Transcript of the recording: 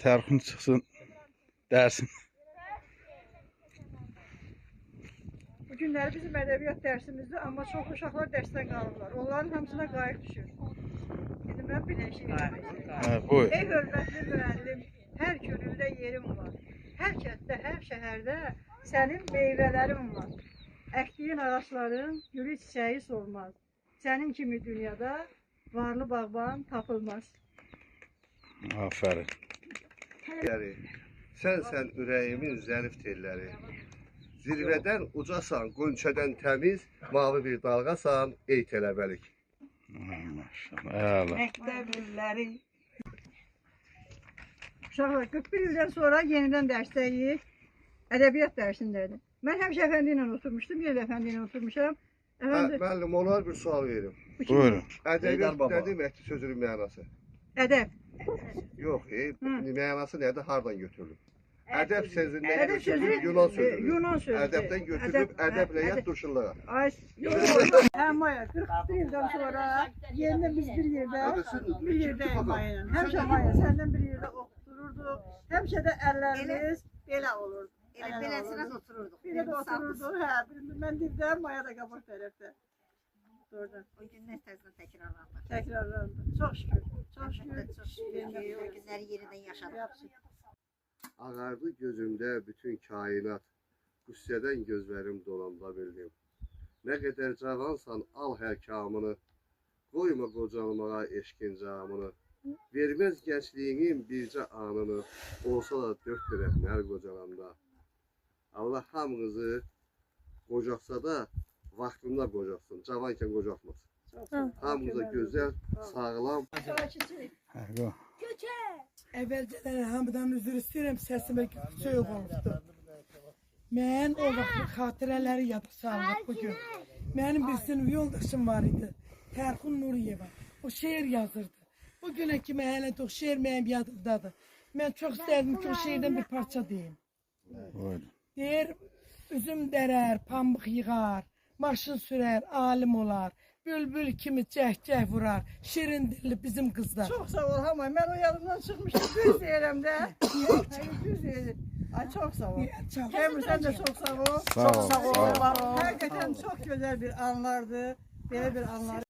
Tərxin çıxsın dersin. Bu günləri bizim ədəbiyyat dərsimizdə, amma çox uşaqlar dərsdən qalıblar. Onların hamısına qayıq düşür. İndi mən bir şey Ha, buyur. Ey hörmətli müəllim, hər könüldə yerim var. Hər kənddə, hər şəhərdə sənin meyvələrin var. Əkdiyin ağaçların gülü çiçəyi solmaz. Sənin kimi dünyada varlı bağban tapılmaz. Aferin. Sen ürəyimin zərif telləri. Zirvədən ucasan, qönçədən təmiz, mavi bir dalğasan, ey tələbəlik. Maşallah. Məktəb illəri. Uşaqlar 41 ildən sonra yenidən dərsdəyik. Ədəbiyyat dərsindədir. Mən həmişə əfəndi ilə oturmuşdum, yenə də əfəndi ilə oturmuşam. Əfəndi, Müəllim, olar bir sual verim. Buyurun. Ədəbiyyat nə deməkdir sözünün mənası? ədəb. Yox, mənası nədir, hardan götürülüb? Ədəb sözü Ədəb sözü Yunan sözüdür. Yunan sözüdür. Ədəbdən götürülüb, ədəblə yatdurşurlar. Ay, hə Maya, 41 ildən sonra yenidən biz bir yerdəyik Maya. Həmişə Maya, səndən bir yerdə otururduq. Həmişə də əllərimiz belə olurdu. Elə beləsinə otururduq. Belə də otururduq, hə. Mən dibdə, Maya da qabaq tərəfdə. Doğrudan. O günlər təzədən təkrarlandı. Təkrarlandı. Çox şükür. Çox şükür. Çox şükür ki, o günləri yenidən yaşadık. Ağardı gözümdə bütün kainat, qüssədən gözlərim dolanda bildim. Nə qədər cavansan, al hər kamını, qoyma qocalmağa eşqin camını. Verməz gəncliyimin bircə anını, olsa da 4 tərəflər qocalanda. Allah hamınızı qocaqsa da vaxtında qocaqsın, cavankən qocaqmasın. Hamınıza gözəl, sağlam. Əvvəlcədən hamıdan üzr istəyirəm, səsimə soyuq olubdu. Mən o vaxt xatirələri yada saldım bugün. Mənim bir sinif yoldaşım var idi, Tərxun Nuriyeva. O şeir yazırdı. Bugünə kimi hələ də o şeir mənim yadımdadır. Mən çox istərdim ki, o şeirdən bir parça deyim. Deyir, üzüm dərər, pambıq yığar, maşın sürər, alim olar. Bülbül kimi cəhcəh vurar, şirin dilli bizim qızlar. Çox sağ ol Hamay, mən o yadımdan çıxmışdım, düz deyirəm də. Düz deyirəm. Ay çox sağ ol. Cəmil sən də çox sağ ol. Sağ ol. Çox sağ ol. Həqiqətən çox gözəl bir anlardı. Belə bir anlar.